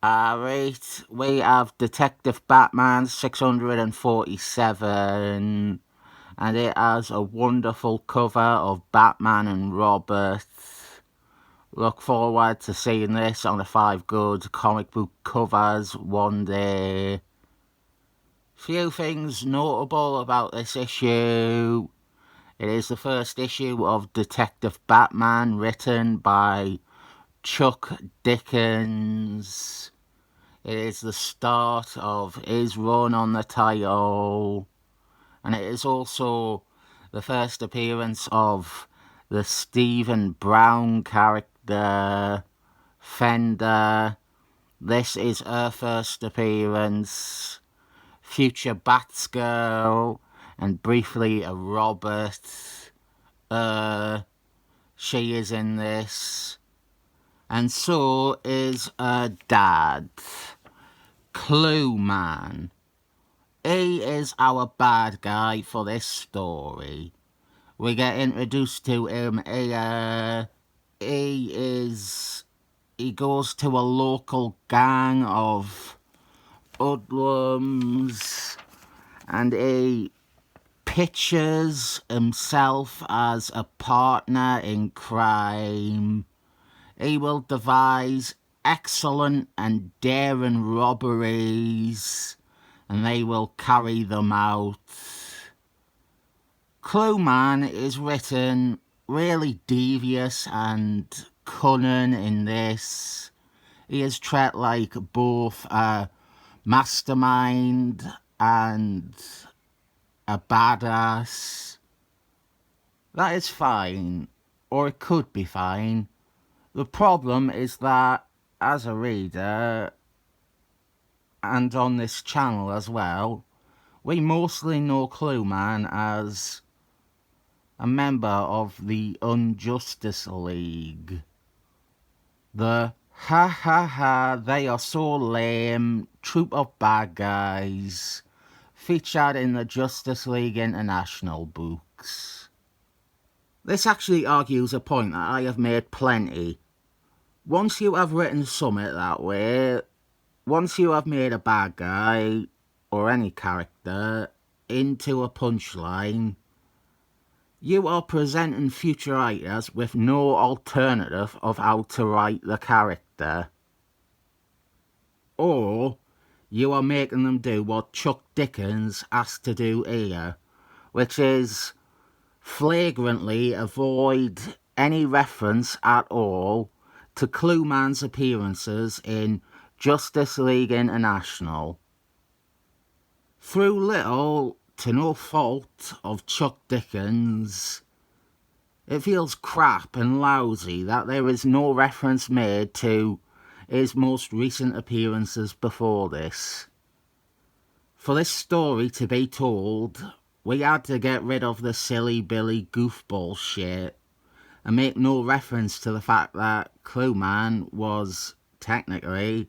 Right, we have Detective Batman 647, and it has a wonderful cover of Batman and Robert. Look forward to seeing this on the 5 Good comic book covers one day. Few things notable about this issue. It is the first issue of Detective Batman written by Chuck Dickens. It is the start of his run on the title, and it is also the first appearance of the Stephen Brown character, Fender. This is her first appearance. Future Batgirl, and briefly a Robert. She is in this. And so is her dad, Clueman. He is our bad guy for this story. We get introduced to him here. He goes to a local gang of hoodlums, and he pictures himself as a partner in crime. He will devise excellent and daring robberies, and they will carry them out. Clueman is written really devious and cunning in this. He is treated like both a mastermind and a badass. That is fine, or it could be fine. The problem is that, as a reader, and on this channel as well, we mostly know Clueman as a member of the Unjustice League. The ha ha ha, they are so lame troop of bad guys featured in the Justice League International books. This actually argues a point that I have made plenty. Once you have written something that way, once you have made a bad guy, or any character, into a punchline, you are presenting future writers with no alternative of how to write the character. Or you are making them do what Chuck Dickens has to do here, which is flagrantly avoid any reference at all to Clueman's appearances in Justice League International. Through little to no fault of Chuck Dickens, it feels crap and lousy that there is no reference made to his most recent appearances before this. For this story to be told, we had to get rid of the silly Billy goofball shit and make no reference to the fact that Clueman was, technically,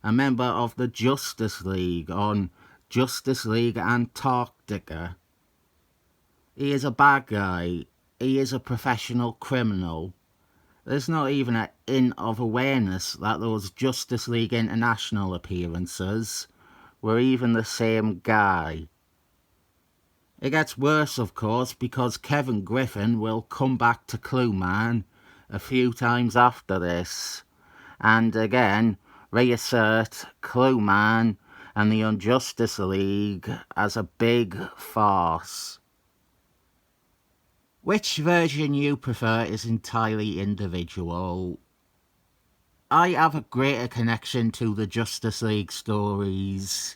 a member of the Justice League on Justice League Antarctica. He is a bad guy. He is a professional criminal. There's not even a hint of awareness that those Justice League International appearances were even the same guy. It gets worse, of course, because Kevin Griffin will come back to Clueman a few times after this, and again reassert Clueman and the Unjustice League as a big farce. Which version you prefer is entirely individual. I have a greater connection to the Justice League stories,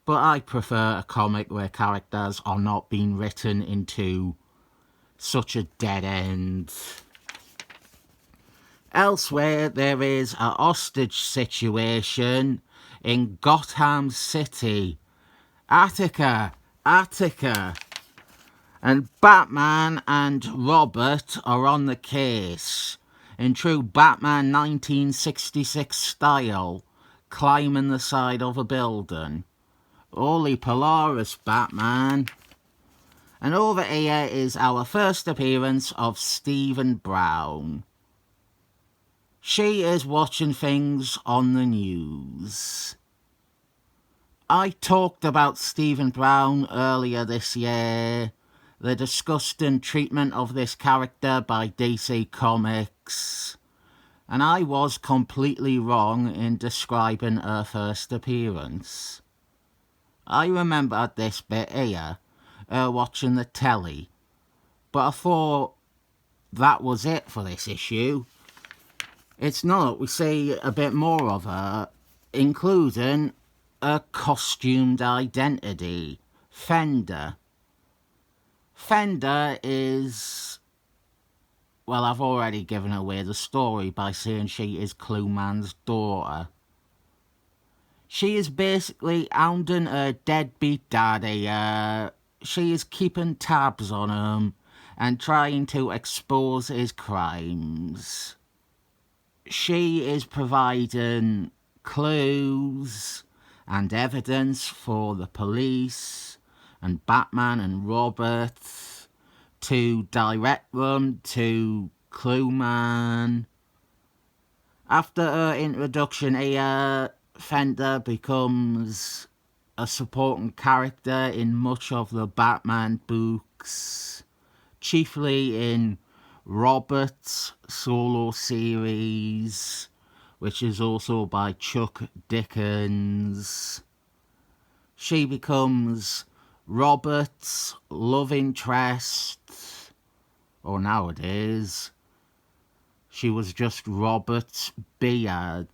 but I prefer a comic where characters are not being written into such a dead end. Elsewhere, there is a hostage situation in Gotham City. Attica. And Batman and Robert are on the case, in true Batman 1966 style, climbing the side of a building. Holy Polaris, Batman. And over here is our first appearance of Stephen Brown. She is watching things on the news. I talked about Stephen Brown earlier this year, the disgusting treatment of this character by DC Comics, and I was completely wrong in describing her first appearance. I remember this bit here, watching the telly, but I thought that was it for this issue. It's not. We see a bit more of her, including a costumed identity, Fender. Fender is... well, I've already given away the story by saying she is Clueman's daughter. She is basically hounding her deadbeat daddy. She is keeping tabs on him and trying to expose his crimes. She is providing clues and evidence for the police and Batman and Robert to direct them to Clueman. After her introduction here, Fender becomes a supporting character in much of the Batman books, chiefly in Robert's solo series, which is also by Chuck Dickens. She becomes Robert's love interest, or nowadays, she was just Robert's beard.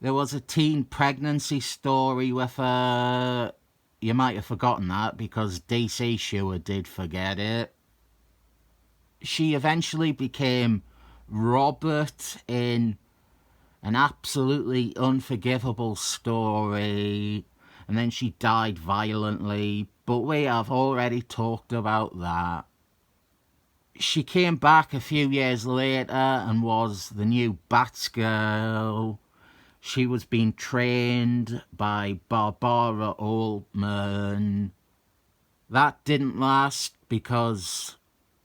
There was a teen pregnancy story with her. You might have forgotten that because DC sure did forget it. She eventually became Robert in an absolutely unforgivable story, and then she died violently, but we have already talked about that. She came back a few years later and was the new Batgirl. She was being trained by Barbara Altman. That didn't last because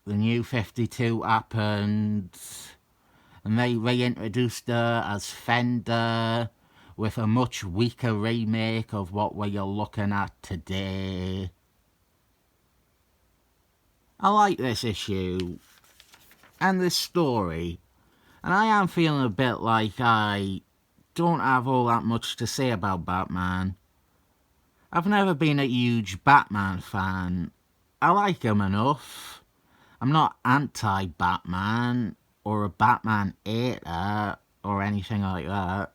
the New 52 happened, and they reintroduced her as Fender with a much weaker remake of what we are looking at today. I like this issue and this story, and I am feeling a bit like I don't have all that much to say about Batman. I've never been a huge Batman fan. I like him enough. I'm not anti-Batman or a Batman hater or anything like that.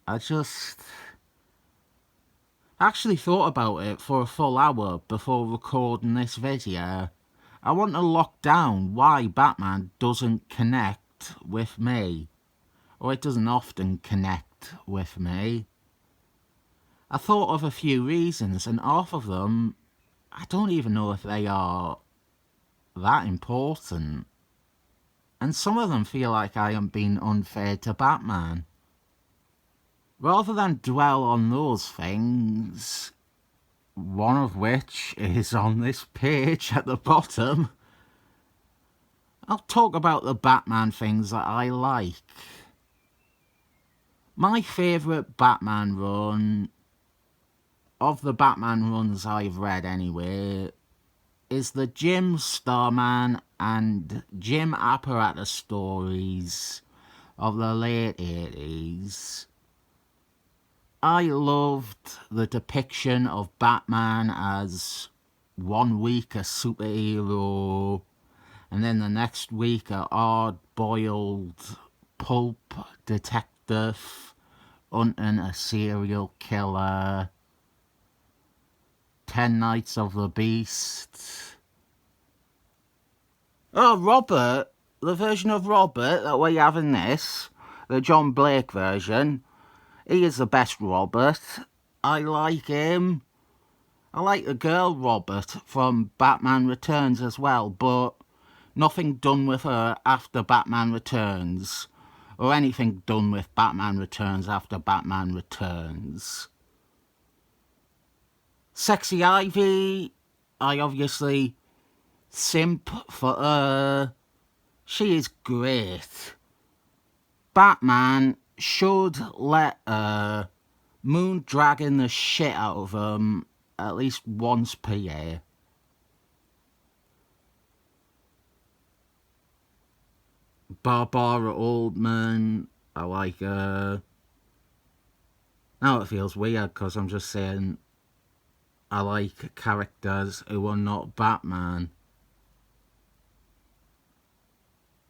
I just actually thought about it for a full hour before recording this video. I want to lock down why Batman doesn't connect with me, or it doesn't often connect with me. I thought of a few reasons, and half of them, I don't even know if they are that important. And some of them feel like I am being unfair to Batman. Rather than dwell on those things, one of which is on this page at the bottom, I'll talk about the Batman things that I like. My favourite Batman run, of the Batman runs I've read anyway, is the Jim Starman and Jim Apparatus stories of the late 80s. I loved the depiction of Batman as one week a superhero, and then the next week a hard-boiled pulp detective hunting a serial killer. 10 Nights of the Beast. Oh, Robert, the version of Robert that we have in this, the John Blake version, he is the best Robert. I like him. I like the girl Robert from Batman Returns as well, but nothing done with her after Batman Returns, or anything done with Batman Returns after Batman Returns. Sexy Ivy, I obviously simp for her. She is great. Batman should let moon dragon the shit out of him at least once per year. Barbara Oldman, I like her. Now it feels weird because I'm just saying I like characters who are not Batman.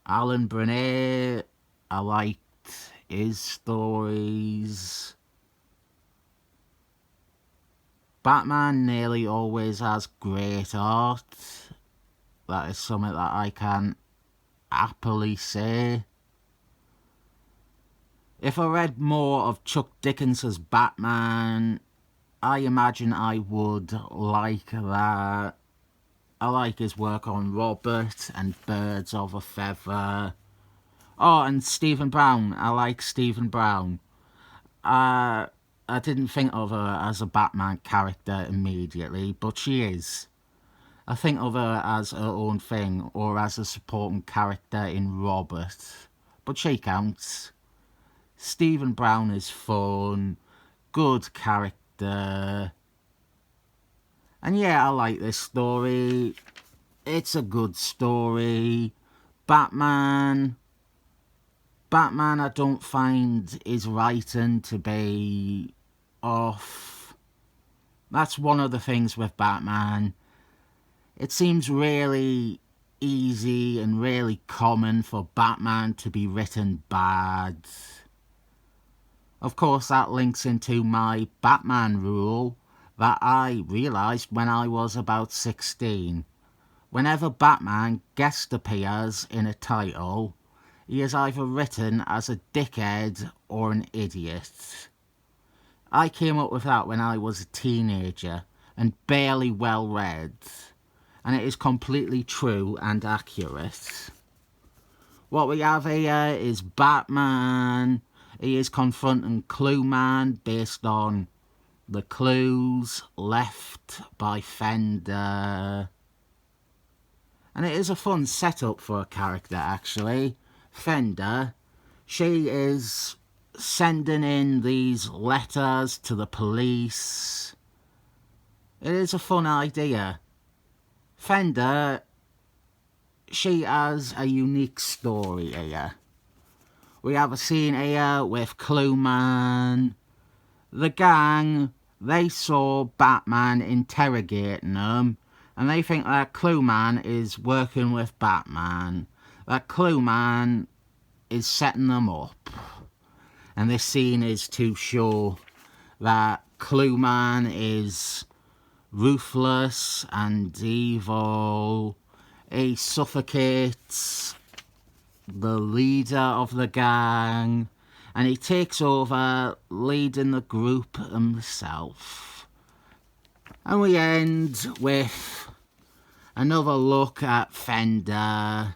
Alan Burnett, I liked his stories. Batman nearly always has great art. That is something that I can happily say. If I read more of Chuck Dickinson's Batman, I imagine I would like that. I like his work on Robert and Birds of a Feather. Oh, and Stephen Brown. I like Stephen Brown. I didn't think of her as a Batman character immediately, but she is. I think of her as her own thing, or as a supporting character in Robert. But she counts. Stephen Brown is fun, good character. And yeah, I like this story. It's a good story. Batman, I don't find his writing to be off. That's one of the things with Batman. It seems really easy and really common for Batman to be written bad. Of course, that links into my Batman rule that I realised when I was about 16. Whenever Batman guest appears in a title, he is either written as a dickhead or an idiot. I came up with that when I was a teenager and barely well read, and it is completely true and accurate. What we have here is Batman. He is confronting Clueman based on the clues left by Fender. And it is a fun setup for a character, actually. Fender, she is sending in these letters to the police. It is a fun idea. Fender, she has a unique story here. We have a scene here with Clueman. The gang, they saw Batman interrogating them, and they think that Clueman is working with Batman. That Clueman is setting them up. And this scene is to show that Clueman is ruthless and evil. He suffocates the leader of the gang, and he takes over leading the group himself. And we end with another look at Fender.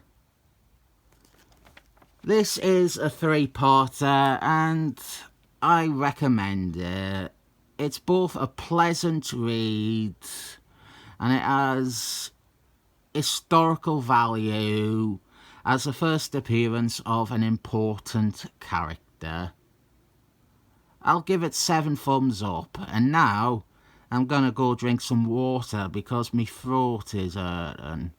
This is a 3-parter and I recommend it. It's both a pleasant read and it has historical value as the first appearance of an important character. I'll give it 7 thumbs up, and now I'm gonna go drink some water because my throat is hurting.